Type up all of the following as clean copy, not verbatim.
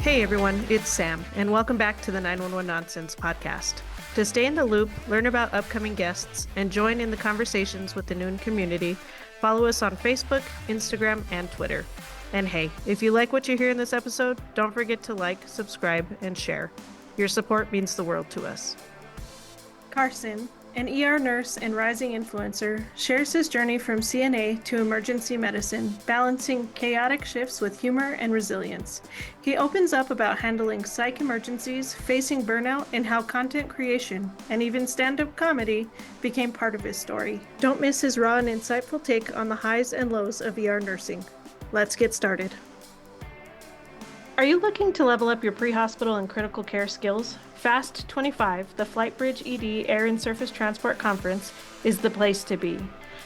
Hey everyone, it's Sam, and welcome back to the 911 Nonsense podcast. To stay in the loop, learn about upcoming guests, and join in the conversations with the Noon community, follow us on Facebook, Instagram, and Twitter. And hey, if you like what you hear in this episode, don't forget to like, subscribe, and share. Your support means the world to us. Carsen, an ER nurse and rising influencer, shares his journey from CNA to emergency medicine, balancing chaotic shifts with humor and resilience. He opens up about handling psych emergencies, facing burnout, and how content creation, and even stand-up comedy, became part of his story. Don't miss his raw and insightful take on the highs and lows of ER nursing. Let's get started. Are you looking to level up your pre-hospital and critical care skills? Fast 25, the FlightbridgeED Air and Surface Transport Conference, is the place to be.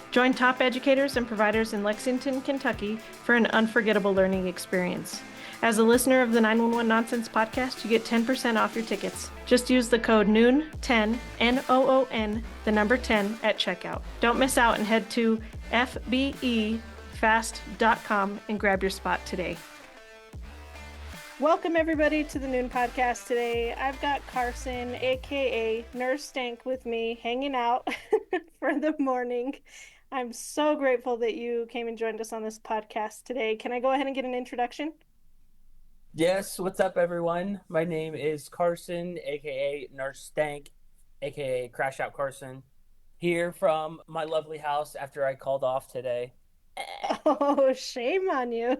Join top educators and providers in Lexington, Kentucky for an unforgettable learning experience. As a listener of the 911 Nonsense podcast, you get 10% off your tickets. Just use the code NOON10, N-O-O-N, the number 10 at checkout. Don't miss out and head to fbefast.com and grab your spot today. Welcome everybody to the Noon podcast today. I've got Carsen, aka Nurse Stankk, with me hanging out for the morning. I'm so grateful that you came and joined us on this podcast today. Can I go ahead and get an introduction? Yes, what's up everyone? My name is Carsen, aka Nurse Stankk, aka Crash Out Carsen, here from my lovely house after I called off today. Oh, shame on you.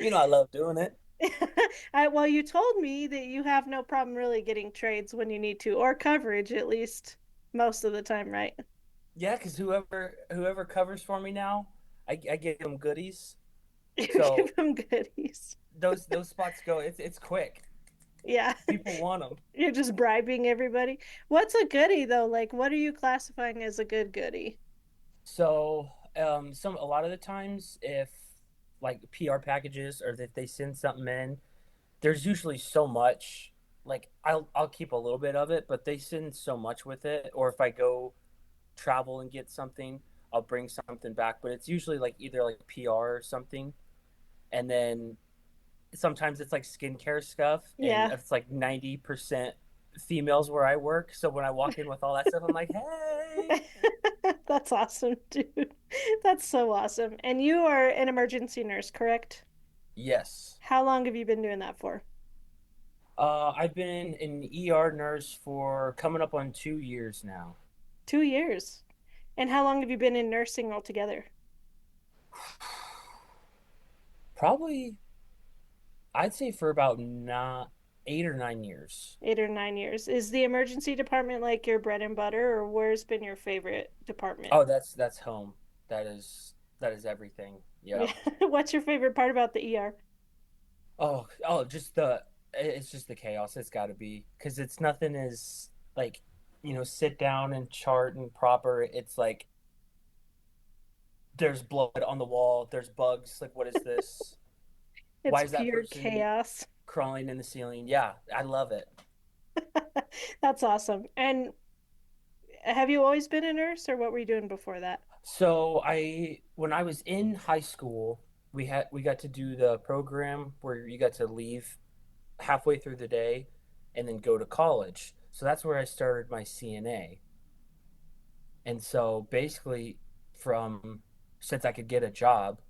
You know I love doing it. Well, you told me that you have no problem really getting trades when you need to, or coverage at least most of the time, right? Yeah, because whoever covers for me now, I give them goodies. You So give them goodies. those spots go. It's quick. Yeah. People want them. You're just bribing everybody. What's a goodie though? Like, what are you classifying as a good goodie? So a lot of the times, if like PR packages or if they send something in, there's usually so much. Like I'll keep a little bit of it, but they send so much with it. Or if I go travel and get something, I'll bring something back. But it's usually like either like PR or something, and then sometimes it's like skincare stuff, and Yeah. it's like 90% females where I work. So when I walk in with all that stuff, I'm like, hey. That's awesome, dude. That's so awesome. And you are an emergency nurse, correct? Yes. How long have you been doing that for? I've been an ER nurse for coming up on 2 years now. 2 years. And how long have you been in nursing altogether? Probably, I'd say for about not 8 or 9 years. 8 or 9 years. Is the emergency department like your bread and butter, or where's been your favorite department? Oh, that's home. That is everything. Yeah. Yeah. What's your favorite part about the ER? Oh, it's just the chaos. It's got to be because it's nothing is like, sit down and chart and proper. It's like there's blood on the wall. There's bugs. Like, what is this? Why It's is that pure person chaos. crawling in the ceiling? Yeah, I love it. That's awesome. And have you always been a nurse, or what were you doing before that? So when I was in high school, we got to do the program where you got to leave halfway through the day and then go to college. So that's where I started my CNA. And so basically from since I could get a job,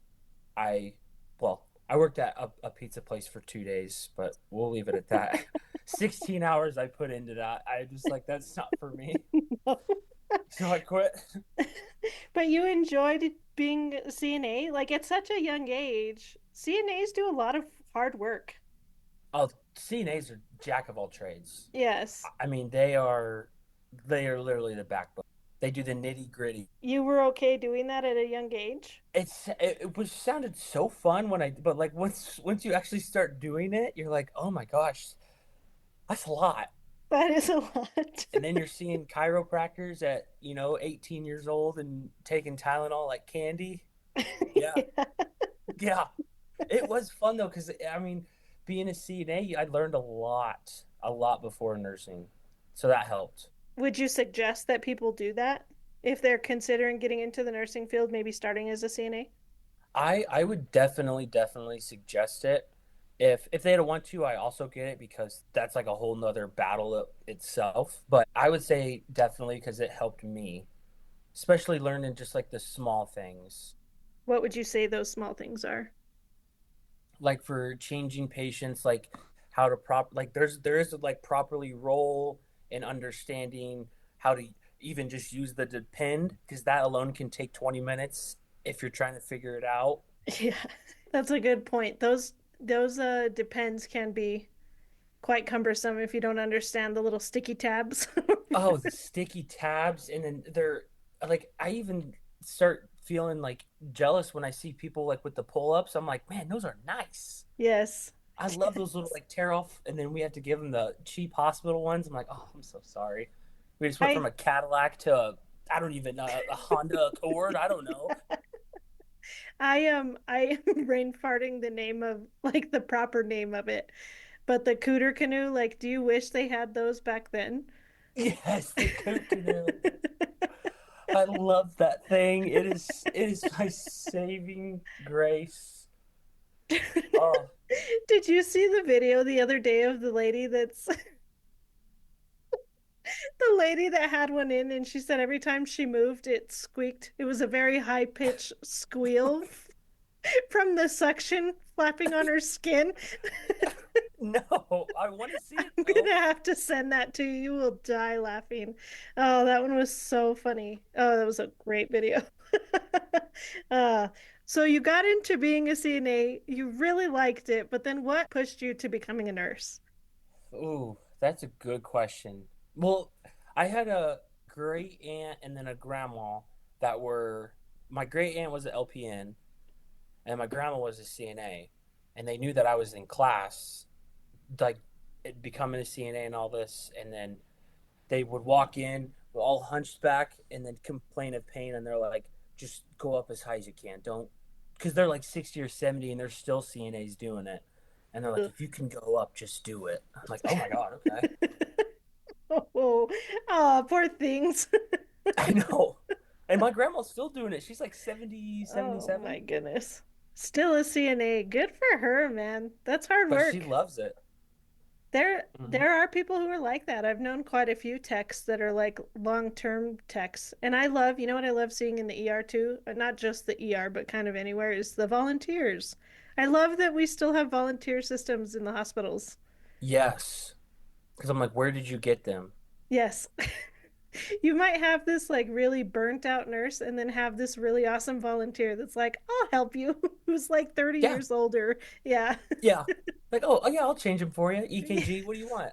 I I worked at a pizza place for 2 days, but we'll leave it at that. 16 hours I put into that. I just like that's not for me. So I quit. But you enjoyed being a CNA? Like at such a young age, CNAs do a lot of hard work. Oh, CNAs are jack of all trades. Yes. I mean, they are literally the backbone. They do the nitty gritty. You were okay doing that at a young age? It was sounded so fun but like once you actually start doing it, you're like, oh my gosh, that's a lot. That is a lot. And then you're seeing chiropractors at, 18 years old and taking Tylenol like candy. Yeah. Yeah. Yeah. It was fun though, because I mean, being a CNA, I learned a lot before nursing. So that helped. Would you suggest that people do that if they're considering getting into the nursing field, maybe starting as a CNA? I would definitely suggest it. If they don't want to, I also get it because that's like a whole nother battle itself. But I would say definitely because it helped me, especially learning just like the small things. What would you say those small things are? Like for changing patients, like how to like there is like properly roll and understanding how to even just use the depend, because that alone can take 20 minutes if you're trying to figure it out. Yeah, that's a good point. Those depends can be quite cumbersome if you don't understand the little sticky tabs. Oh, the sticky tabs, and then they're like, I even start feeling like jealous when I see people like with the pull-ups. I'm like, man, those are nice. Yes. I love those little like tear off, and then we have to give them the cheap hospital ones. I'm like, oh, I'm so sorry. We just went from I a Cadillac to I don't even know, a Honda Accord. I don't know. I am brain farting the name of like the proper name of it. But the cooter canoe, like, do you wish they had those back then? Yes, the Coke canoe. I love that thing. It is my saving grace. Oh, Did you see the video the other day of the lady that's the lady that had one in and she said every time she moved it squeaked. It was a very high pitched squeal from the suction flapping on her skin. no, I want to see it I'm though. gonna have to send that to you. You will die laughing. Oh, that one was so funny. Oh, that was a great video. uh, so you got into being a CNA, you really liked it, but then what pushed you to becoming a nurse? Ooh, that's a good question. Well, I had a great aunt and then a grandma that were my great aunt was an LPN and my grandma was a CNA, and they knew that I was in class, like becoming a CNA and all this, and then they would walk in all hunched back and then complain of pain, and they're like, just go up as high as you can. Don't, because they're like 60 or 70 and they're still CNAs doing it. And they're like, Ugh. if you can go up, just do it. I'm like, oh my God, okay. Oh, oh, poor things. I know. And my grandma's still doing it. She's like 70, Oh my 77, goodness. Still a CNA. Good for her, man. That's hard but she work. loves it. There Hmm. there are people who are like that. I've known quite a few techs that are like long-term techs. And I love, you know what I love seeing in the ER too? Not just the ER, but kind of anywhere, is the volunteers. I love that we still have volunteer systems in the hospitals. Yes. Because I'm like, where did you get them? Yes. You might have this like really burnt out nurse and then have this really awesome volunteer that's like, I'll help you, who's like 30 Yeah. years older. Yeah. Yeah. Like, oh yeah, I'll change them for you. EKG, what do you want?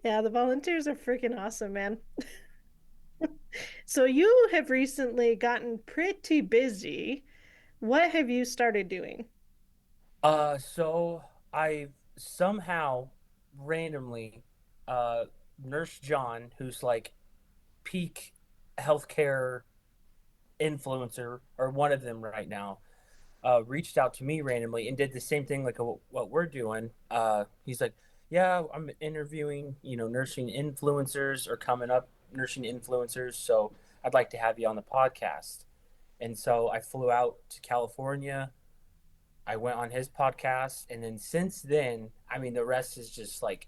Yeah, the volunteers are freaking awesome, man. So you have recently gotten pretty busy. What have you started doing? So I somehow randomly, uh, Nurse John, who's like peak healthcare influencer or one of them right now, reached out to me randomly and did the same thing like what we're doing. He's like, yeah, I'm interviewing, nursing influencers or coming up nursing influencers. So I'd like to have you on the podcast. And so I flew out to California. I went on his podcast, and then since then, I mean, the rest is just like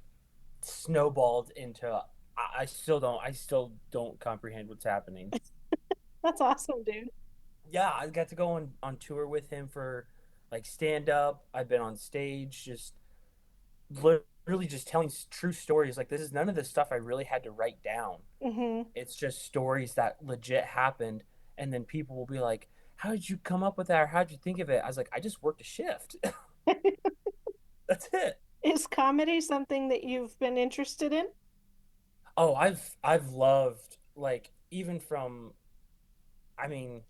snowballed into. I still don't comprehend what's happening. That's awesome, dude. Yeah, I got to go on tour with him for like stand up. I've been on stage, just literally just telling true stories. Like this is none of the stuff I really had to write down. Hmm. It's just stories that legit happened, and then people will be like, "How did you come up with that? Or how did you think of it?" I was like, "I just worked a shift. That's it." Is comedy something that you've been interested in? Oh, I've loved, like, even from, I mean,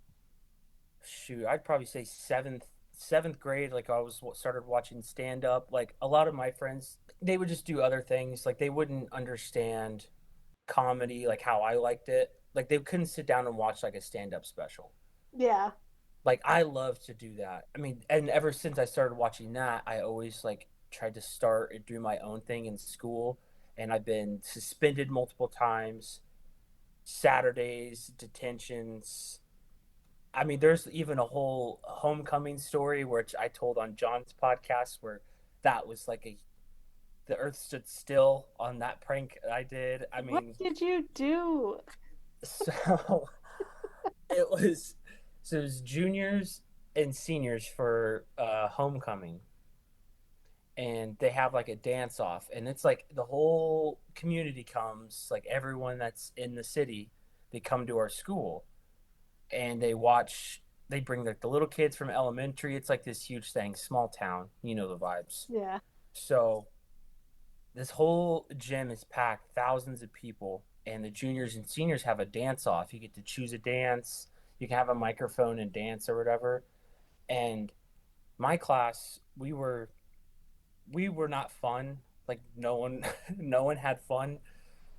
shoot, I'd probably say seventh grade. Like I was started watching stand up. Like a lot of my friends, they would just do other things. Like they wouldn't understand comedy like how I liked it. Like they couldn't sit down and watch like a stand-up special. Yeah. Like I love to do that. I mean, and ever since I started watching that, I always like tried to start and do my own thing in school, and I've been suspended multiple times, Saturdays, detentions. I mean, there's even a whole homecoming story which I told on John's podcast where that was like a the earth stood still on that prank I did. I What mean, did you do? so it was so it was juniors and seniors for homecoming, and they have like a dance off, and it's like the whole community comes, like everyone that's in the city, they come to our school and they watch. They bring like the little kids from elementary. It's like this huge thing, small town, you know the vibes. Yeah. So this whole gym is packed, thousands of people, and the juniors and seniors have a dance off. You get to choose a dance, you can have a microphone and dance or whatever. And my class, we were not fun. Like no one no one had fun.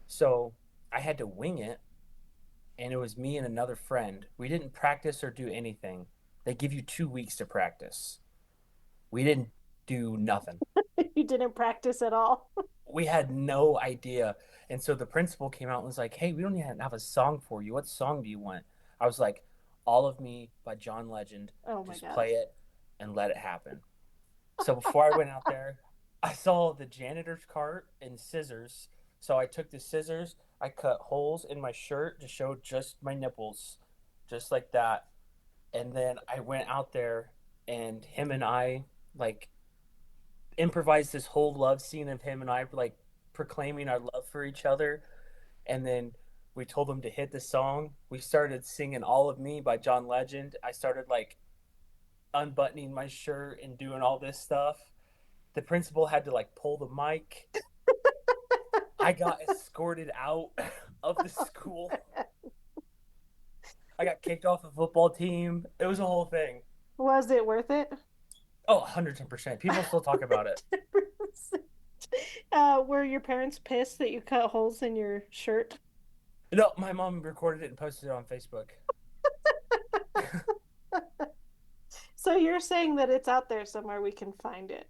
So I had to wing it, and it was me and another friend. We didn't practice or do anything. They give you 2 weeks to practice. We didn't do nothing. You didn't practice at all. We had no idea. And so the principal came out and was like, "Hey, we don't even have a song for you. What song do you want?" I was like, "All of Me by John Legend. Oh my Just gosh. play it and let it happen." So before I went out there, I saw the janitor's cart and scissors. So I took the scissors, I cut holes in my shirt to show just my nipples, just like that. And then I went out there, and him and I like improvised this whole love scene of him and I like proclaiming our love for each other. And then we told him to hit the song. We started singing All of Me by John Legend. I started like unbuttoning my shirt and doing all this stuff. The principal had to like pull the mic. I got escorted out of the school. I got kicked off the football team. It was a whole thing. Was it worth it? Oh, 110%. People still talk about it. Were your parents pissed that you cut holes in your shirt? No, my mom recorded it and posted it on Facebook. So you're saying that it's out there somewhere we can find it.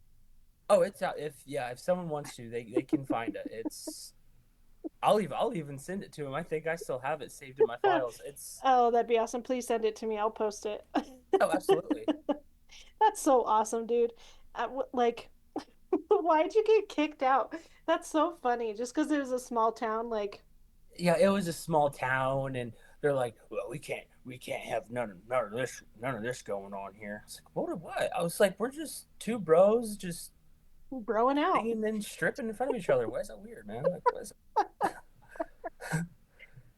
Oh, it's out. If yeah, if someone wants to, they can find it. It's I'll even send it to them. I think I still have it saved in my files. It's Oh, that'd be awesome. Please send it to me. I'll post it. oh, absolutely. That's so awesome, dude. Like, why'd you get kicked out? That's so funny. Just because it was a small town, like, Yeah, it was a small town, and they're like, "Well, we can't have none of this going on here." It's like, what? I was like, "We're just two bros just growing out. singing and stripping in front of each other. Why is that weird, man?" Like, what is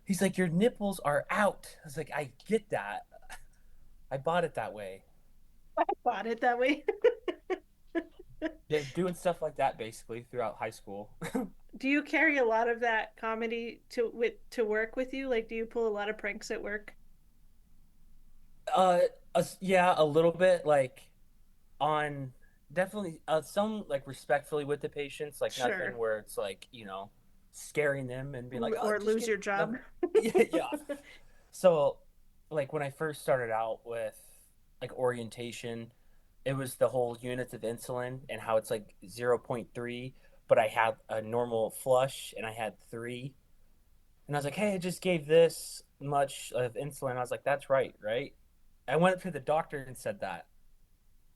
He's like, "Your nipples are out." I was like, "I get that. I bought it that way." I bought it that way. Yeah, doing stuff like that basically throughout high school. Do you carry a lot of that comedy to work with you? Like, do you pull a lot of pranks at work? uh, yeah, a little bit. Like on definitely some like respectfully with the patients, like nothing Sure. where it's like scaring them and being like, "Oh, Or just lose get your job. nothing." Yeah, yeah. So like when I first started out with like orientation, it was the whole units of insulin and how it's like 0.3, but I had a normal flush and I had 3. And I was like, "Hey, I just gave this much of insulin." I was like, "That's right, right?" I went up to the doctor and said that.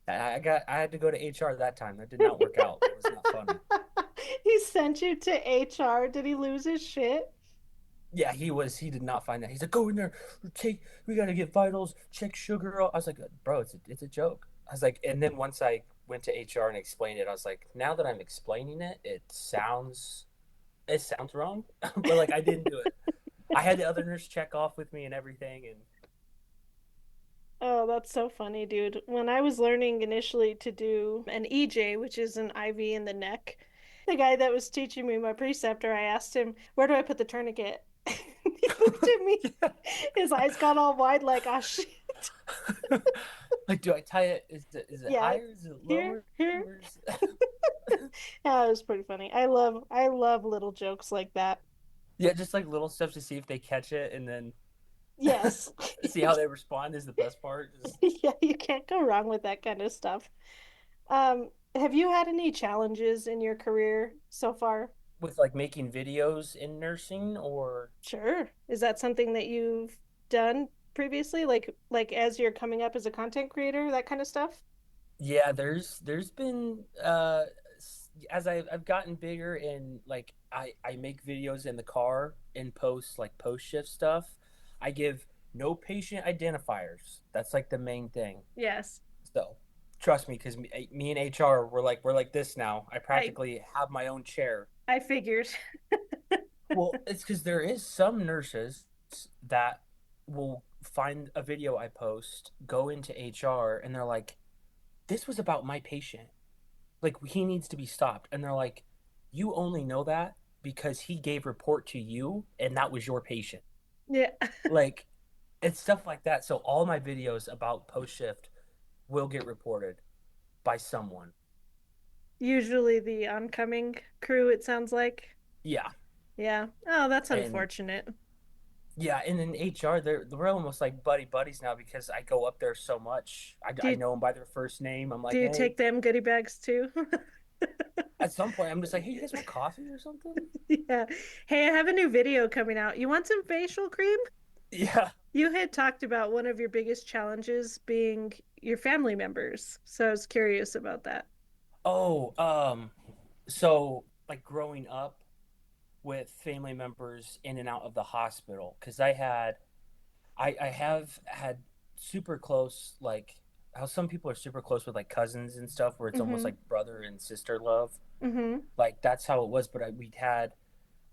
I had to go to HR that time. That did not work out. It was not funny. He sent you to HR. Did he lose his shit? Yeah, he did not find that. He's like, "Go in there, we gotta get vitals, check sugar." I was like, "Bro, it's a joke." I was like, and then once I went to HR and explained it, I was like, now that I'm explaining it, it sounds wrong, but like I didn't do it. I had the other nurse check off with me and everything, and Oh, that's so funny, dude. When I was learning initially to do an EJ, which is an IV in the neck, the guy that was teaching me, my preceptor, I asked him, "Where do I put the tourniquet?" He looked at me, yeah. his eyes got all wide, like, "Ah, shit." Like, do I tie it? Is it Yeah, higher? Is it here, lower? here. Where's Yeah, it was pretty funny. I love little jokes like that. yeah, just like little stuff to see if they catch it, and then Yes. see how they respond is the best part. Just Yeah, you can't go wrong with that kind of stuff. Have you had any challenges in your career so far? with like making videos in nursing, or Sure. Is that something that you've done previously? Like as you're coming up as a content creator, that kind of stuff? yeah, there's been as I've gotten bigger and like I make videos in the car and post like post shift stuff. I give no patient identifiers. That's like the main thing. Yes. So trust me, because me and HR we're like this now. I I practically have my own chair. I figured. Well, it's because there is some nurses that will find a video I post, go into HR, and they're like, "This was about my patient. Like he needs to be stopped." And they're like, "You only know that because he gave report to you, and that was your patient." Yeah. Like it's stuff like that. So all my videos about post shift will get reported by someone. Usually the oncoming crew, it sounds like. Yeah, Yeah. Oh, that's and unfortunate. yeah, and in HR, they're almost like buddies now because I go up there so much. Do I you know them by their first name. I'm do like, you hey. take them goodie bags too? At some point, I'm just like, hey, you guys want coffee or something? Yeah. Hey, I have a new video coming out. You want some facial cream? Yeah. You had talked about one of your biggest challenges being your family members. So I was curious about that. Oh, so like growing up with family members in and out of the hospital, because I have had super close, like how some people are super close with like cousins and stuff, where it's almost Mm-hmm. like brother and sister love. Mm-hmm. Like that's how it was. But we'd had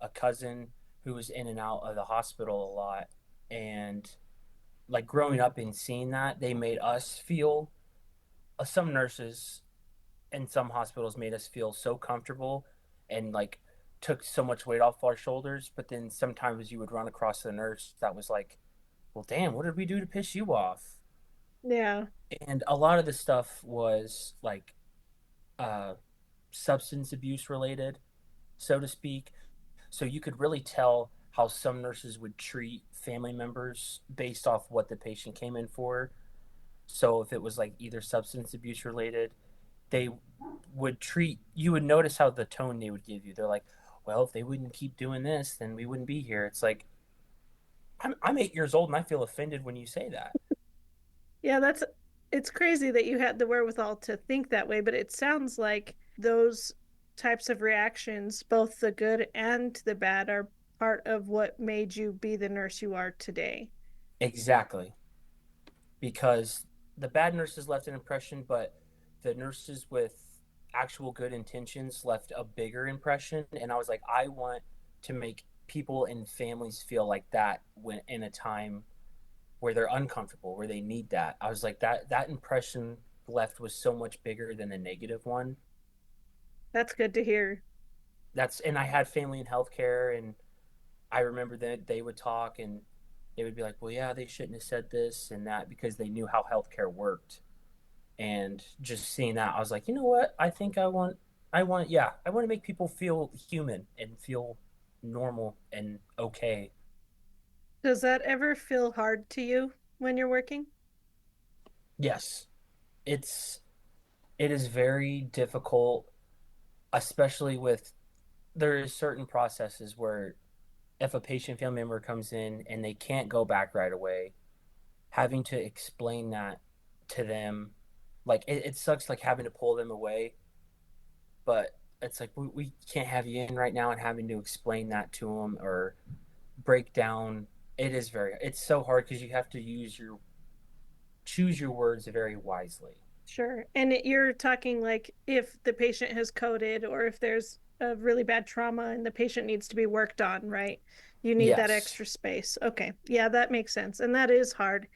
a cousin who was in and out of the hospital a lot, and like growing up and seeing that, they made us feel. Some nurses in some hospitals made us feel so comfortable and like took so much weight off our shoulders. But then sometimes you would run across the nurse that was like, well, damn, what did we do to piss you off? Yeah. And a lot of the stuff was like uh, substance abuse related, so to speak. So you could really tell how some nurses would treat family members based off what the patient came in for. So if it was like either substance abuse related, they would treat you would notice how the tone they would give you. They're like, well, if they wouldn't keep doing this, then we wouldn't be here. It's like I'm 8 years old and I feel offended when you say that. Yeah, it's crazy that you had the wherewithal to think that way, but it sounds like those types of reactions, both the good and the bad, are part of what made you be the nurse you are today. Exactly, because the bad nurses left an impression, but the nurses with actual good intentions left a bigger impression. And I was like, I want to make people and families feel like that when in a time where they're uncomfortable, where they need that. I was like, that impression left was so much bigger than the negative one. That's good to hear. That's and I had family in healthcare, and I remember that they would talk and they would be like, well, yeah, they shouldn't have said this and that because they knew how healthcare worked. And just seeing that, I was like, you know what? I think yeah, I want to make people feel human and feel normal and okay. Does that ever feel hard to you when you're working? Yes, it's it is very difficult, especially with there is certain processes where if a patient family member comes in and they can't go back right away, having to explain that to them, like it sucks like having to pull them away, but it's like we can't have you in right now and having to explain that to them or break down. It's so hard because you have to choose your words very wisely. Sure. And you're talking like if the patient has coded or if there's a really bad trauma and the patient needs to be worked on, right? You need that Yes, extra space. Okay. Yeah, that makes sense. And that is hard.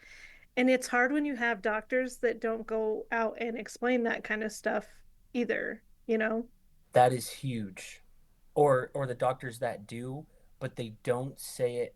And it's hard when you have doctors that don't go out and explain that kind of stuff either, you know? that is huge. Or the doctors that do, but they don't say it.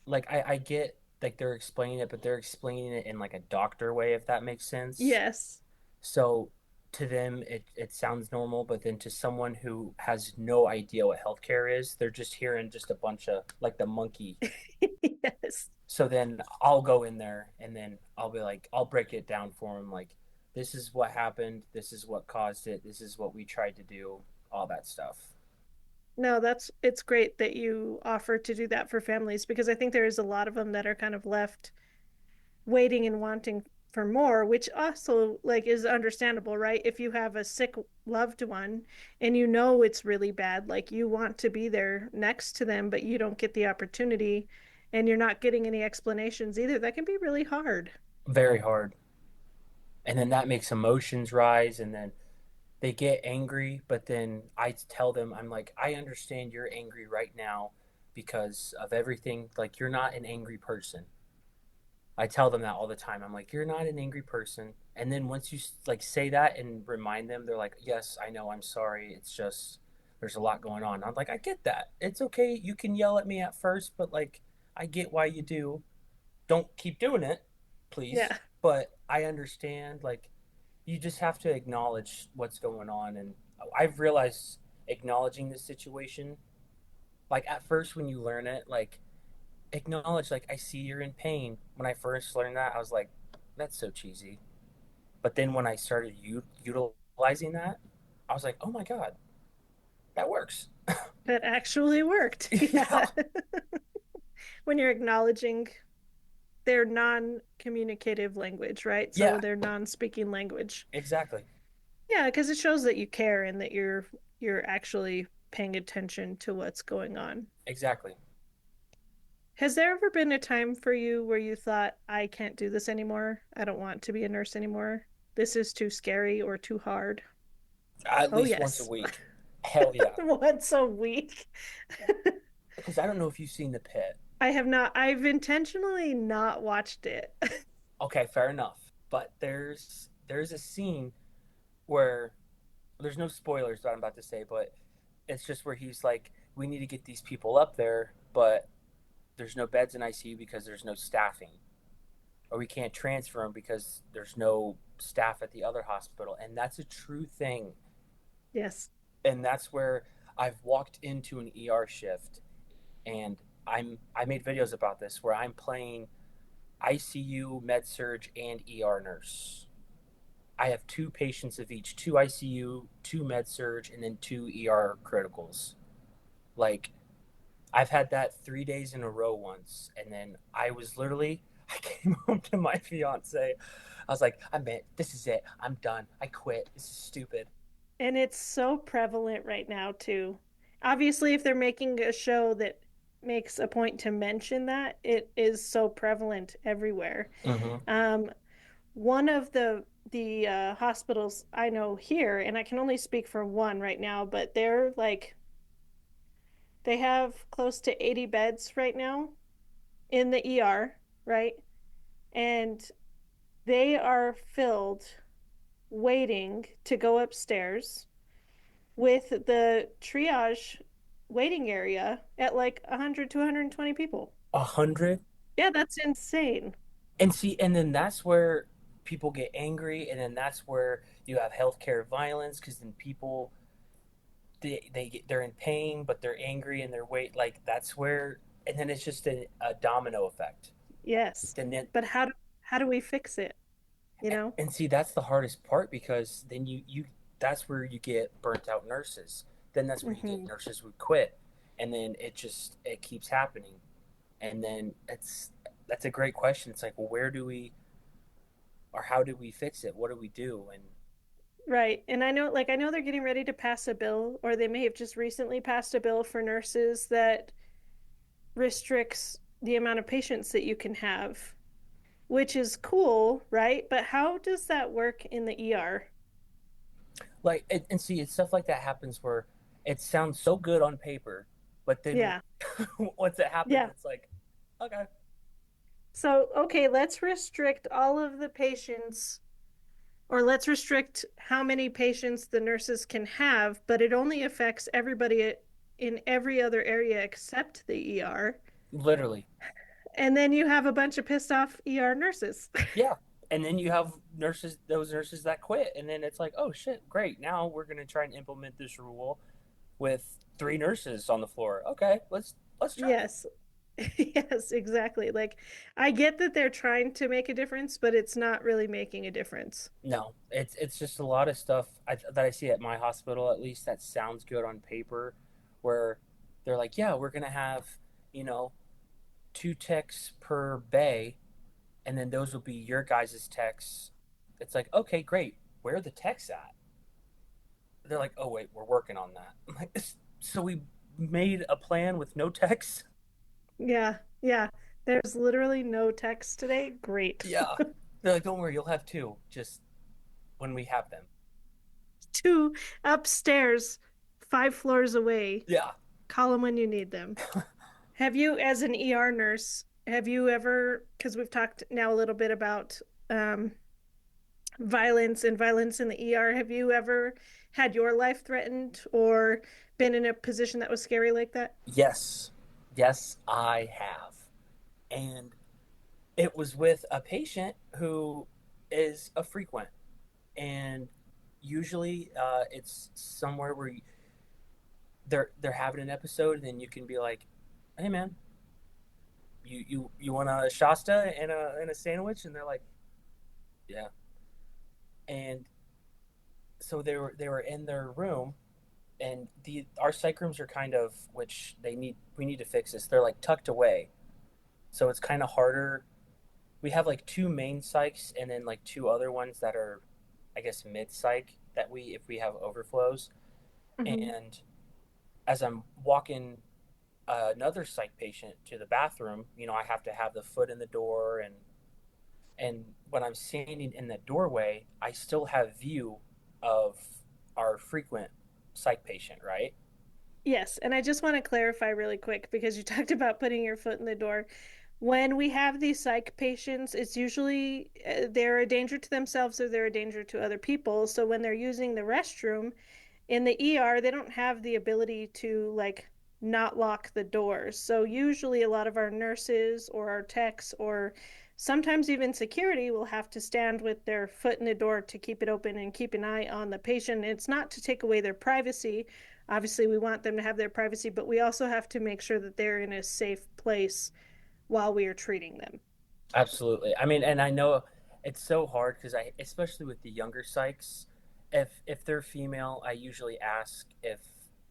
Like I get like they're explaining it, but they're explaining it in like a doctor way, if that makes sense. Yes. So to them, it sounds normal, but then to someone who has no idea what healthcare is, they're just hearing just a bunch of like the monkey. Yes. So then I'll go in there and then I'll be like, I'll break it down for them. Like, this is what happened. This is what caused it. This is what we tried to do. All that stuff. No, it's great that you offer to do that for families because I think there is a lot of them that are kind of left waiting and wanting for more, which also like is understandable, right? If you have a sick loved one and you know it's really bad, like you want to be there next to them, but you don't get the opportunity and you're not getting any explanations either. That can be really hard. Very hard. And then that makes emotions rise. And then they get angry. But then I tell them, I'm like, I understand you're angry right now because of everything. Like, you're not an angry person. I tell them that all the time. I'm like, you're not an angry person. And then once you like say that and remind them, they're like, yes, I know, I'm sorry. It's just there's a lot going on. I'm like, I get that. It's okay. You can yell at me at first, but like, I get why you do. Don't keep doing it, please. Yeah. But I understand. Like, you just have to acknowledge what's going on. And I've realized acknowledging the situation. Like at first, when you learn it, like acknowledge like I see you're in pain. When I first learned that, I was like, that's so cheesy. But then when I started utilizing that, I was like, oh my god, that works. That actually worked. Yeah, Yeah. When you're acknowledging their non-communicative language, right? So yeah, their non-speaking language. exactly, Yeah, because it shows that you care and that you're actually paying attention to what's going on. exactly. Has there ever been a time for you where you thought, I can't do this anymore? I don't want to be a nurse anymore. This is too scary or too hard. At Oh, least once a yes. week. Hell yeah. Once a week. Because I don't know if you've seen The Pit. I have not, I've intentionally not watched it. Okay, fair enough. But there's a scene where there's no spoilers that I'm about to say, but it's just where he's like, we need to get these people up there, but there's no beds in ICU because there's no staffing, or we can't transfer them because there's no staff at the other hospital, and that's a true thing. Yes. And that's where I've walked into an ER shift, and I made videos about this where I'm playing ICU, med surge, and ER nurse. I have two patients of each, two ICU, two med surge, and then two ER criticals. Like, I've had that 3 days in a row once, and then I was literally I came home to my fiance. I was like, I'm it. This is it. I'm done. I quit. This is stupid. And it's so prevalent right now, too. Obviously, if they're making a show that makes a point to mention that, it is so prevalent everywhere. Mm-hmm. Um, one of the hospitals I know here, and I can only speak for one right now, but they're like they have close to 80 beds right now in the ER, right? And they are filled waiting to go upstairs with the triage waiting area at like 100 to 120 people. 100. Yeah, that's insane. And see, and then that's where people get angry, and then that's where you have healthcare violence because then people they're in pain, but they're angry and they're wait like that's where, and then it's just a domino effect. Yes. Then But how do we fix it, you know? and see that's the hardest part because then you that's where you get burnt out nurses. Then that's where you get Hmm. nurses who quit, and then it keeps happening. And then that's a great question. It's like, well, where do we or how do we fix it? What do we do? And Right. And I know they're getting ready to pass a bill, or they may have just recently passed a bill for nurses that restricts the amount of patients that you can have, which is cool, right? But how does that work in the ER? like and see, it's stuff like that happens where it sounds so good on paper, but then Yeah. once it happens, Yeah. it's like, okay, So, okay, let's restrict all of the patients, or let's restrict how many patients the nurses can have, but it only affects everybody in every other area except the ER. literally. And then you have a bunch of pissed off ER nurses. Yeah. And then you have nurses, those nurses that quit. And then it's like, oh shit, great. Now we're going to try and implement this rule with three nurses on the floor. Okay, let's try it. Yes. Yes, exactly. Like, I get that they're trying to make a difference, but it's not really making a difference. No, it's just a lot of stuff that I see at my hospital, at least, that sounds good on paper, where they're like, yeah, we're gonna have, you know, two techs per bay, and then those will be your guys' techs. It's like, okay, great. Where are the techs at? They're like, oh wait, we're working on that. I'm like, so we made a plan with no techs. Yeah, yeah. There's literally no text today. Great. Yeah, they're like, don't worry, you'll have two, just when we have them. Two upstairs, 5 floors away. Yeah. Call them when you need them. Have you, as an ER nurse, have you ever, because we've talked now a little bit about um, violence and violence in the ER, have you ever had your life threatened or been in a position that was scary like that? Yes, yes, I have. And it was with a patient who is a frequent. And usually it's somewhere where they're having an episode, and then you can be like, hey man, you want a Shasta and a sandwich? And they're like, yeah. And so they were in their room, and the our psych rooms are kind of, which we need to fix this. They're like tucked away. So it's kind of harder. We have like two main psychs and then like two other ones that are, I guess, mid psych, that we, if we have overflows. Hmm. And as I'm walking another psych patient to the bathroom, I have to have the foot in the door, and when I'm standing in that doorway, I still have view of our frequent psych patient, right? Yes, and I just want to clarify really quick because you talked about putting your foot in the door. When we have these psych patients, it's usually they're a danger to themselves or they're a danger to other people. So when they're using the restroom, in the ER, they don't have the ability to like not lock the doors. So usually a lot of our nurses or our techs or sometimes even security will have to stand with their foot in the door to keep it open and keep an eye on the patient. It's not to take away their privacy. Obviously, we want them to have their privacy, but we also have to make sure that they're in a safe place while we are treating them. Absolutely. I mean, and I know it's so hard because especially with the younger psychs, if they're female, I usually ask if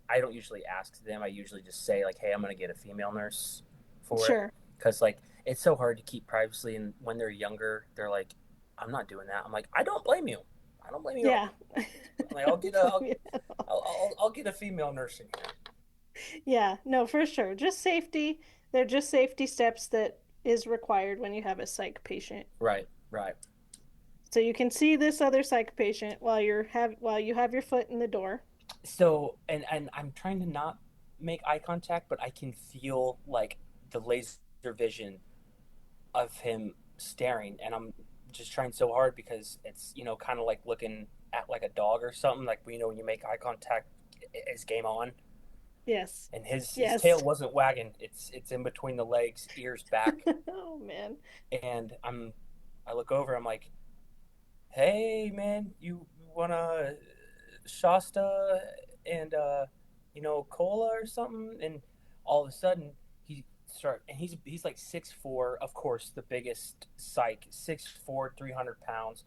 I don't usually ask them. I usually just say like, "Hey, I'm gonna get a female nurse for it," Sure. because like it's so hard to keep privacy. And when they're younger, they're like, "I'm not doing that." I'm like, "I don't blame you. I don't blame you at Yeah. all." I'm like, "I'll get a Blame you at all. I'll get a female nurse in here." Yeah, no, for sure. Just safety. They're just safety steps that is required when you have a psych patient. Right, right. So you can see this other psych patient while you have your foot in the door. So and I'm trying to not make eye contact, but I can feel like the laser vision of him staring, and I'm just trying so hard because it's kind of like looking at like a dog or something. Like when you make eye contact, it's game on. Yes. And his tail Yes. wasn't wagging. It's in between the legs, ears back, Oh man. and I look over. I'm like, hey man, you wanna Shasta and cola or something? And all of a sudden he's like 6'4", of course the biggest psych, 6'4", 300 pounds,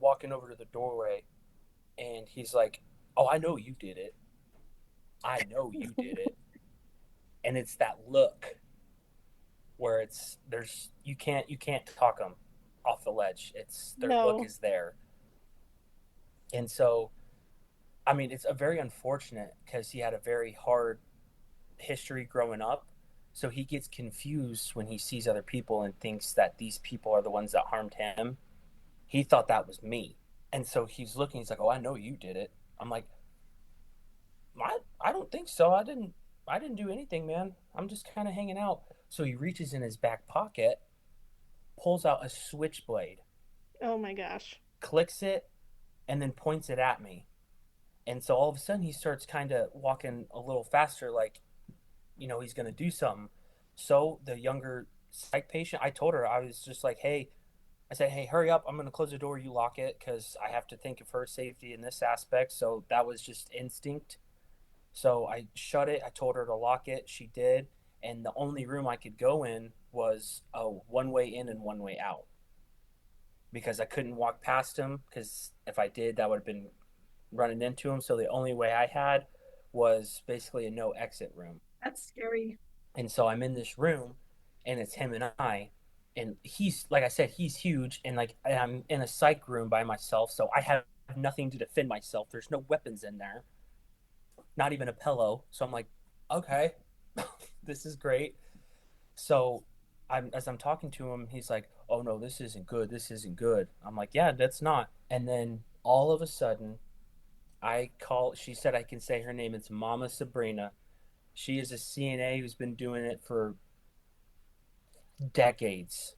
walking over to the doorway, and he's like, oh, I know you did it, I know you did it. And it's that look where there's you can't talk them off the ledge. It's their look No. is there. And so, I mean, it's a very unfortunate because he had a very hard history growing up. So he gets confused when he sees other people and thinks that these people are the ones that harmed him. He thought that was me. And so he's looking, he's like, oh, I know you did it. I'm like, I don't think so. I didn't do anything, man. I'm just kind of hanging out. So he reaches in his back pocket, pulls out a switchblade, Oh my gosh. clicks it, and then points it at me. And so all of a sudden he starts kind of walking a little faster, like he's going to do something. So the younger psych patient. I told her, I was just like, hey, I said, hey, hurry up. I'm going to close the door. You lock it because I have to think of her safety in this aspect. So that was just instinct. So I shut it. I told her to lock it. She did. And the only room I could go in was a one way in and one way out because I couldn't walk past him because if I did, that would have been running into him. So the only way I had was basically a no exit room. That's scary. And so I'm in this room and it's him and I. And he's, like I said, he's huge. And like, I'm in a psych room by myself. So I have nothing to defend myself. There's no weapons in there, not even a pillow. So I'm like, okay, this is great. So as I'm talking to him, he's like, oh no, this isn't good. This isn't good. I'm like, yeah, that's not. And then all of a sudden, she said I can say her name. It's Mama Sabrina. She is a CNA who's been doing it for decades.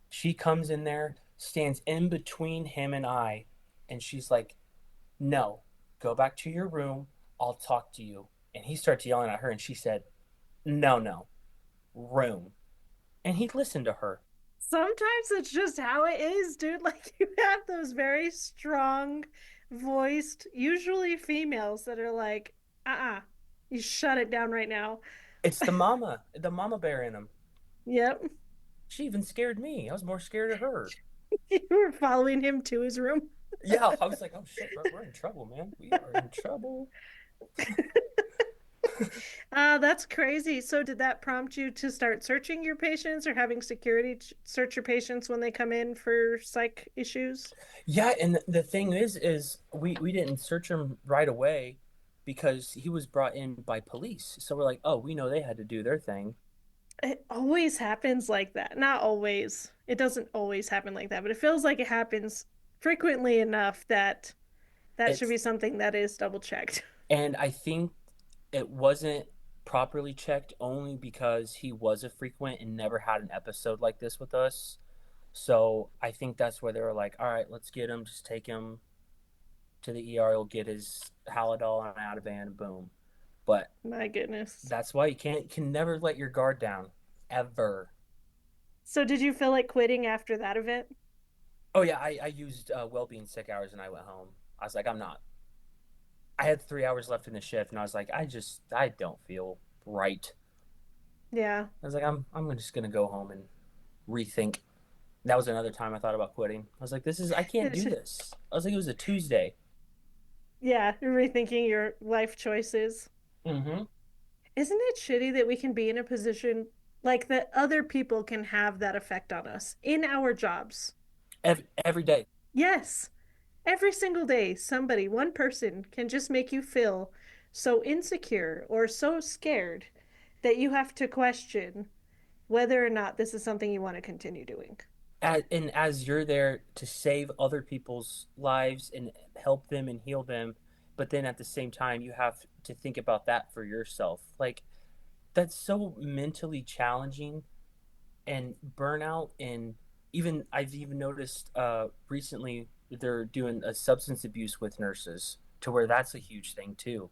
She comes in there, stands in between him and I, and she's like, no, go back to your room. I'll talk to you. And he starts yelling at her, and she said, no, no, room. And he listened to her. Sometimes it's just how it is, dude. Like you have those very strong voiced, usually females that are like, uh-uh, you shut it down right now. It's the mama bear in him. Yep. She even scared me. I was more scared of her. You were following him to his room. Yeah, I was like, oh shit, we're in trouble, man. We are in trouble. That's crazy. So did that prompt you to start searching your patients or having security search your patients when they come in for psych issues? Yeah, and the thing is we didn't search him right away because he was brought in by police. So we're like, oh, we know they had to do their thing. It always happens like that. Not always. It doesn't always happen like that, but it feels like it happens frequently enough that that should It's be something that is double checked. and I think it wasn't properly checked only because he was a frequent and never had an episode like this with us. So I think that's where they were like, all right, let's get him, just take him to the ER, he'll get his Halidol and Ativan, boom. But My goodness. that's why you can never let your guard down, ever. So did you feel like quitting after that event? Oh yeah, I used well-being sick hours and I went home. I was like, I'm not. I had 3 hours left in the shift, and I was like, I don't feel right. Yeah. I was like, I'm just gonna go home and rethink. That was another time I thought about quitting. I was like, I can't do this. I was like, it was a Tuesday. Yeah, rethinking your life choices. Mm-hmm. Isn't it shitty that we can be in a position like that other people can have that effect on us in our jobs? Every day. Yes. Every single day, somebody, one person can just make you feel so insecure or so scared that you have to question whether or not this is something you want to continue doing. And as you're there to save other people's lives and help them and heal them, but then at the same time you have to think about that for yourself. Like that's so mentally challenging and burnout. And even I've even noticed recently they're doing a substance abuse with nurses to where that's a huge thing too.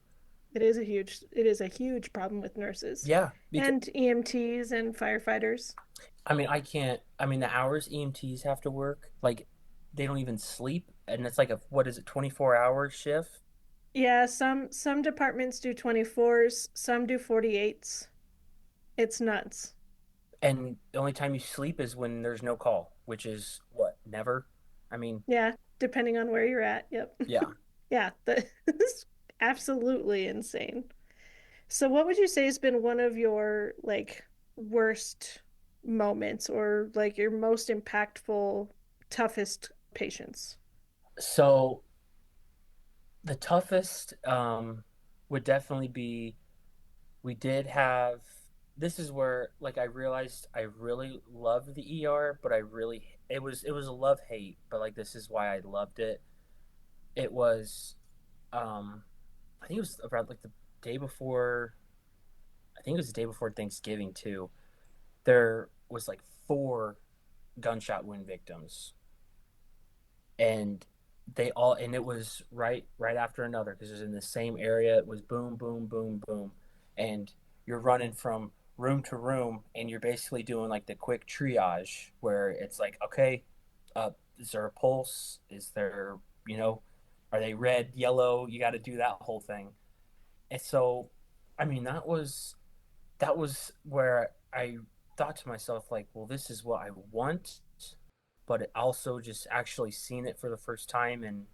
It is a huge problem with nurses Yeah, because and EMTs and firefighters. I mean I can't. I mean the hours EMTs have to work, like they don't even sleep, and it's like a what is it, 24-hour shift. Yeah, some departments do 24s, some do 48s. It's nuts. And the only time you sleep is when there's no call, which is what, never. I mean, Yeah, depending on where you're at. Yep. yeah. Yeah, that is absolutely insane. So what would you say has been one of your like worst moments or like your most impactful, toughest patients? So the toughest would definitely be we did have this is where like I realized I really loved the ER, but I really it was a love hate, but like this is why I loved it. It was I think it was around like the day before I think it was the day before Thanksgiving too. There was like four gunshot wound victims, and it was right after another because it was in the same area. It was boom boom boom boom, and you're running from room to room, and you're basically doing like the quick triage where it's like, okay, is there a pulse? Is there, you know, are they red, yellow? You got to do that whole thing. And so, I mean, that was where I thought to myself, like, well, this is what I want, but it also just actually seeing it for the first time and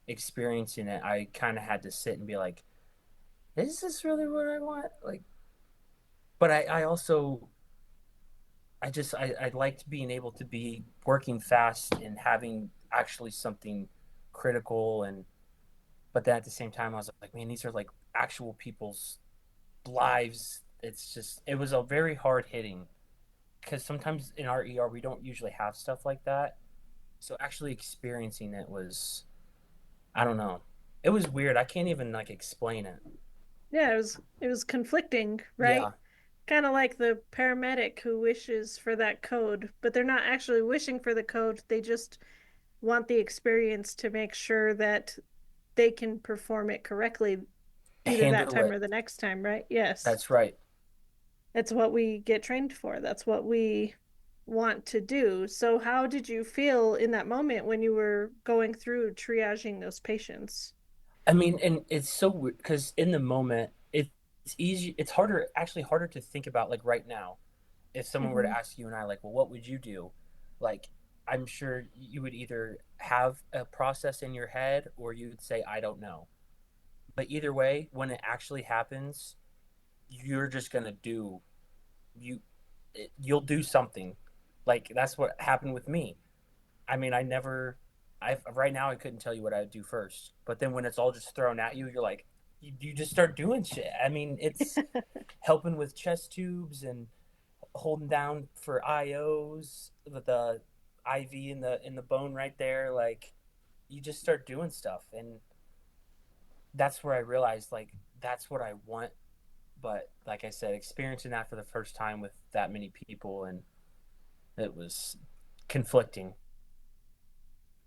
experiencing it, I kind of had to sit and be like, is this really what I want? Like, but I also, I liked being able to be working fast and having actually something critical. And, but then at the same time, I was like, man, these are like actual people's lives. It's just, it was a very hard hitting because sometimes in our ER we don't usually have stuff like that. So actually experiencing it was, I don't know, it was weird. I can't even like explain it. Yeah, it was conflicting, right? Yeah, Kind of like the paramedic who wishes for that code, but they're not actually wishing for the code. They just want the experience to make sure that they can perform it correctly either that handle time it. or the next time, right? Yes. That's right. That's what we get trained for. That's what we want to do. So, how did you feel in that moment when you were going through triaging those patients? I mean, and it's so weird because in the moment, it's easy. It's harder, actually harder to think about like right now. If someone were to Hmm. ask you and I, like, well, what would you do? Like, I'm sure you would either have a process in your head or you would say, I don't know. But either way, when it actually happens, you're just gonna do you. You'll do something. Like that's what happened with me. I mean, I never. I right now I couldn't tell you what I'd do first, but then when it's all just thrown at you, you're like, you just start doing shit. I mean, it's helping with chest tubes and holding down for IOs with the IV in the bone right there. Like, you just start doing stuff, and that's where I realized like that's what I want. But like I said, experiencing that for the first time with that many people, and it was conflicting.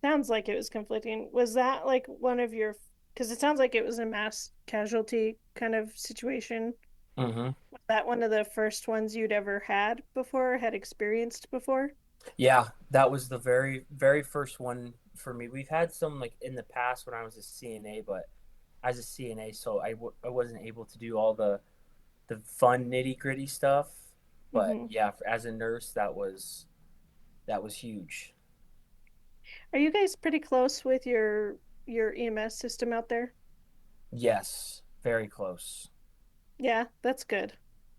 Sounds like it was conflicting. Was that like one of your, because it sounds like it was a mass casualty kind of situation. Mm-hmm. Was that one of the first ones you'd ever had before, had experienced before? Yeah, that was the very, very first one for me. We've had some like in the past when I was a CNA, but as a CNA, so I wasn't able to do all the fun nitty gritty stuff. But Hmm. yeah, as a nurse, that was huge. Are you guys pretty close with your EMS system out there? Yes, very close. Yeah, that's good.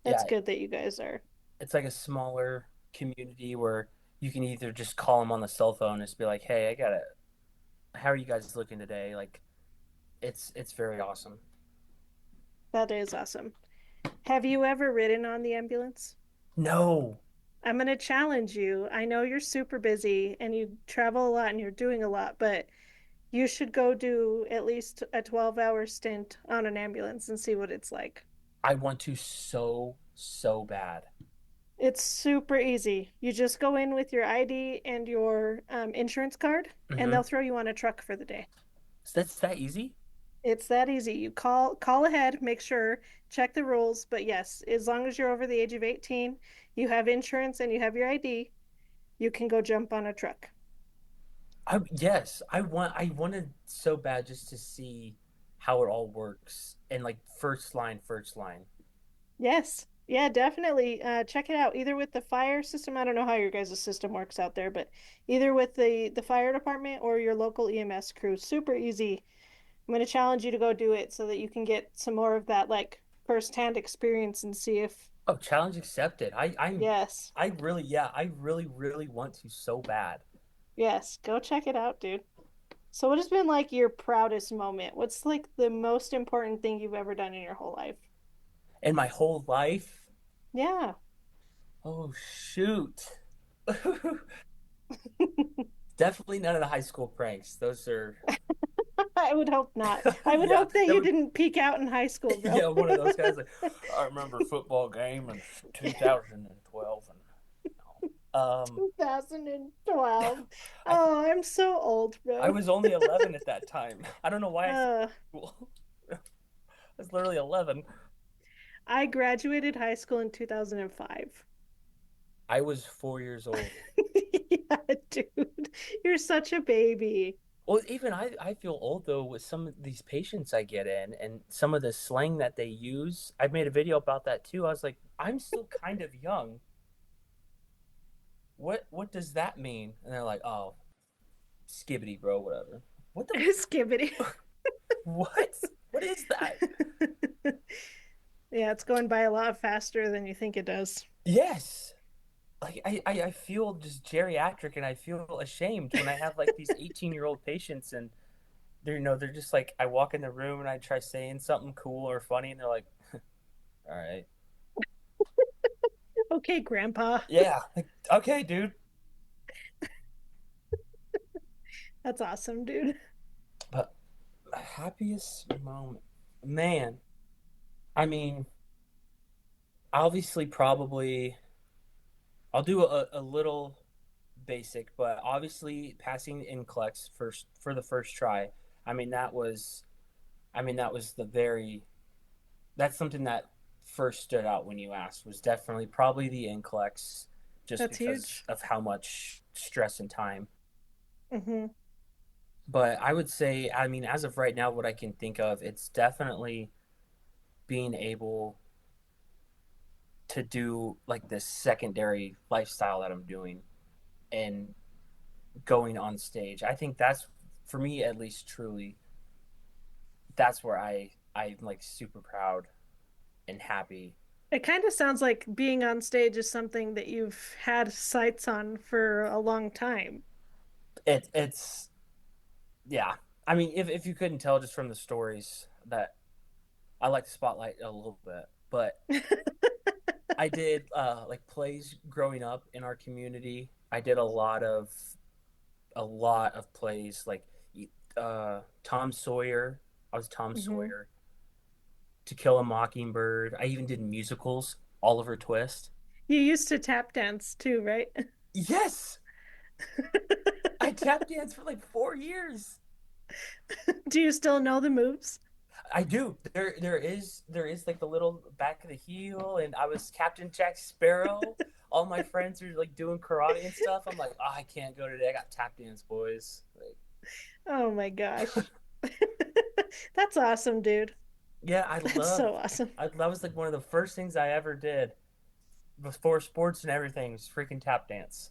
That's Yeah, good that you guys are. it's like a smaller community where you can either just call them on the cell phone and just be like, "Hey, I gotta. How are you guys looking today?" Like, it's very awesome. That is awesome. Have you ever ridden on the ambulance? No, I'm going to challenge you. I know you're super busy and you travel a lot and you're doing a lot, but you should go do at least a 12-hour stint on an ambulance and see what it's like. I want to so bad. It's super easy. You just go in with your ID and your insurance card, and Mm-hmm. they'll throw you on a truck for the day. So that's that easy. It's that easy. You call ahead, make sure, check the rules, but yes, as long as you're over the age of 18, you have insurance and you have your ID, you can go jump on a truck. Yes, I wanted so bad just to see how it all works and like first line. Yes. Yeah, definitely. Check it out. Either with the fire system, I don't know how your guys' system works out there, but either with the fire department or your local EMS crew. Super easy. I'm going to challenge you to go do it so that you can get some more of that like firsthand experience and see if Oh, challenge accepted. yes. I really, yeah, I really want to so bad. Yes, go check it out, dude. So what has been like your proudest moment? What's like the most important thing you've ever done in your whole life? And my whole life, Yeah. oh shoot. Definitely none of the high school pranks. Those are I would hope not. I would yeah, hope that that you would didn't peak out in high school, bro. yeah, one of those guys like I remember a football game in 2012 and you know, 2012. I Oh, I'm so old, I bro. was only 11 at that time. I don't know why I said Uh, school. I was literally 11. I graduated high school in 2005. I was 4 years old. Yeah, dude, you're such a baby. Well, even I feel old though with some of these patients I get in and some of the slang that they use. I made a video about that too. I was like, I'm still kind of young. What does that mean? And they're like, oh, skibbity, bro, whatever. What the Skibbity. what? What is that? Yeah, it's going by a lot faster than you think it does. Yes. Like I feel just geriatric and I feel ashamed when I have like these 18-year-old patients and they're just like I walk in the room and I try saying something cool or funny and they're like, all right. Okay, Grandpa. Yeah. Like, okay, dude. That's awesome, dude. But happiest moment. Man, I mean, obviously probably I'll do a little basic, but obviously passing NCLEX first for the first try. I mean that was the very that's something that first stood out when you asked was definitely probably the NCLEX just That's because huge. of how much stress and time. Hmm. But I would say, I mean, as of right now, what I can think of, it's definitely being able to do like this secondary lifestyle that I'm doing and going on stage. I think that's for me at least truly that's where I'm like super proud and happy. It kind of sounds like being on stage is something that you've had sights on for a long time. It's yeah. I mean, if you couldn't tell just from the stories that I like to spotlight a little bit, but I did like plays growing up in our community. I did a lot of plays like Tom Sawyer. I was Tom Hmm. Sawyer. To Kill a Mockingbird. I even did musicals. Oliver Twist. You used to tap dance too, right? Yes, I tap danced for like 4 years. Do you still know the moves? I do. There is like the little back of the heel, and I was Captain Jack Sparrow. All my friends are like doing karate and stuff. I'm like, oh, I can't go today. I got tap dance, boys. Oh my gosh. That's awesome, dude. Yeah, That's so awesome. that was like one of the first things I ever did before sports and everything was freaking tap dance.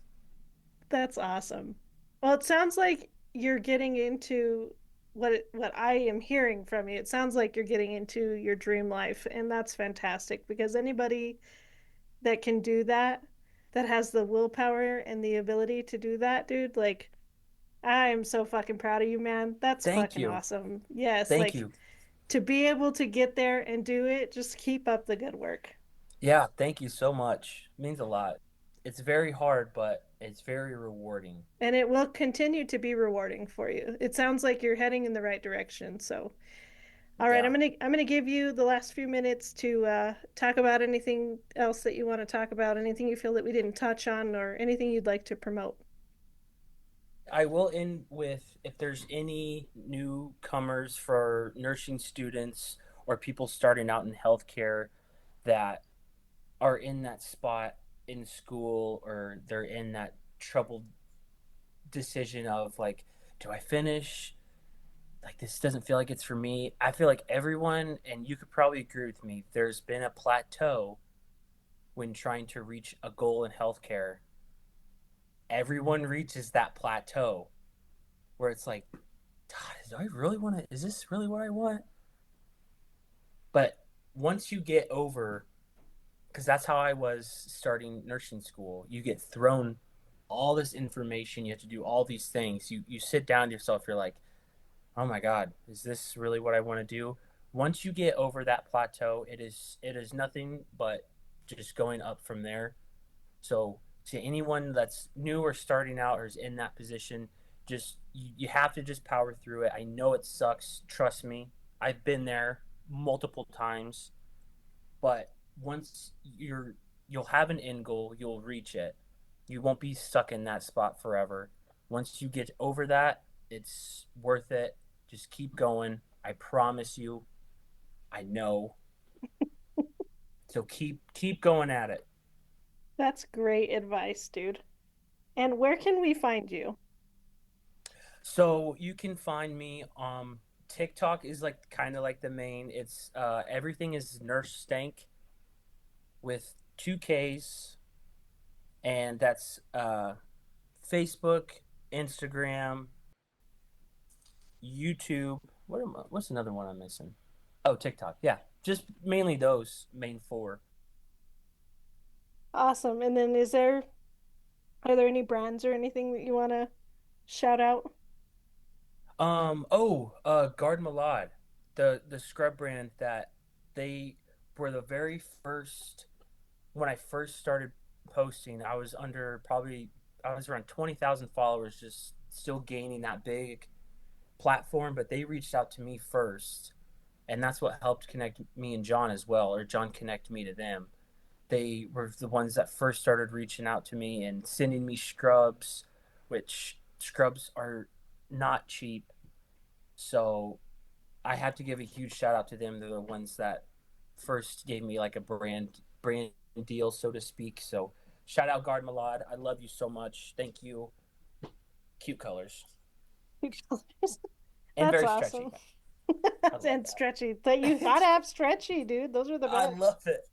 That's awesome. Well, it sounds like you're getting into what I am hearing from you. It sounds like you're getting into your dream life, and that's fantastic because anybody that can do that, that has the willpower and the ability to do that, dude, like I'm so fucking proud of you, man. That's Thank fucking you. awesome. Yes, Thank like you. to be able to get there and do it, just keep up the good work. Yeah, thank you so much. It means a lot. It's very hard, but it's very rewarding. And it will continue to be rewarding for you. It sounds like you're heading in the right direction. So, all right, Yeah. I'm gonna give you the last few minutes to talk about anything else that you want to talk about, anything you feel that we didn't touch on, or anything you'd like to promote. I will end with if there's any newcomers for nursing students or people starting out in healthcare that are in that spot in school or they're in that troubled decision of like, do I finish? Like, this doesn't feel like it's for me. I feel like everyone, and you could probably agree with me, there's been a plateau when trying to reach a goal in healthcare. Everyone reaches that plateau where it's like, God, do I really want to? Is this really what I want? But once you get over, because that's how I was starting nursing school, you get thrown all this information. You have to do all these things. You sit down to yourself. You're like, oh my God, is this really what I want to do? Once you get over that plateau, it is nothing but just going up from there. So to anyone that's new or starting out or is in that position, just you have to just power through it. I know it sucks. Trust me. I've been there multiple times, but once you'll have an end goal, you'll reach it. You won't be stuck in that spot forever. Once you get over that, it's worth it. Just keep going. I promise you. I know. So keep going at it. That's great advice, dude. And where can we find you? So you can find me TikTok is like kind of like the main. It's everything is Nurse Stankk with two K's, and that's Facebook, Instagram, YouTube. What's another one I'm missing? Oh, TikTok. Yeah, just mainly those main four. Awesome. And then are there any brands or anything that you want to shout out? Garden Malad, the scrub brand that they were the very first when I first started posting. I was around 20,000 followers, just still gaining that big platform, but they reached out to me first, and that's what helped connect me and John as well, or John connect me to them. They were the ones that first started reaching out to me and sending me scrubs, which scrubs are not cheap. So I have to give a huge shout out to them. They're the ones that first gave me like a brand deal, so to speak. So shout out Guard Malad. I love you so much. Thank you. Cute colors and That's very stretchy. awesome. I love And stretchy. That you that. gotta have stretchy, dude. Those are the I best. love it.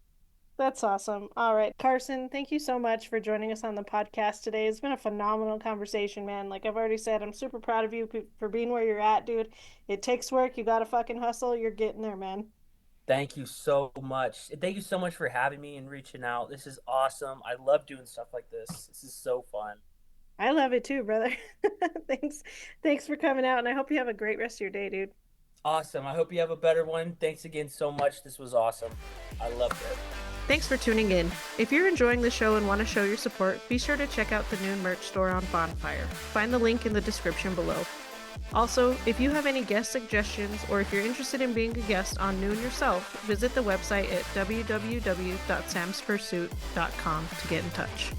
That's awesome. All right, Carson, thank you so much for joining us on the podcast today. It's been a phenomenal conversation, man. Like I've already said, I'm super proud of you for being where you're at, dude. It takes work. You gotta fucking hustle. You're getting there, man. Thank you so much. Thank you so much for having me and reaching out. This is awesome. I love doing stuff like this. This is so fun. I love it too, brother. Thanks. Thanks for coming out, and I hope you have a great rest of your day, dude. Awesome. I hope you have a better one. Thanks again so much. This was awesome. I loved it. Thanks for tuning in. If you're enjoying the show and want to show your support, be sure to check out the Noon merch store on Bonfire. Find the link in the description below. Also, if you have any guest suggestions or if you're interested in being a guest on Noon yourself, visit the website at www.samspursuit.com to get in touch.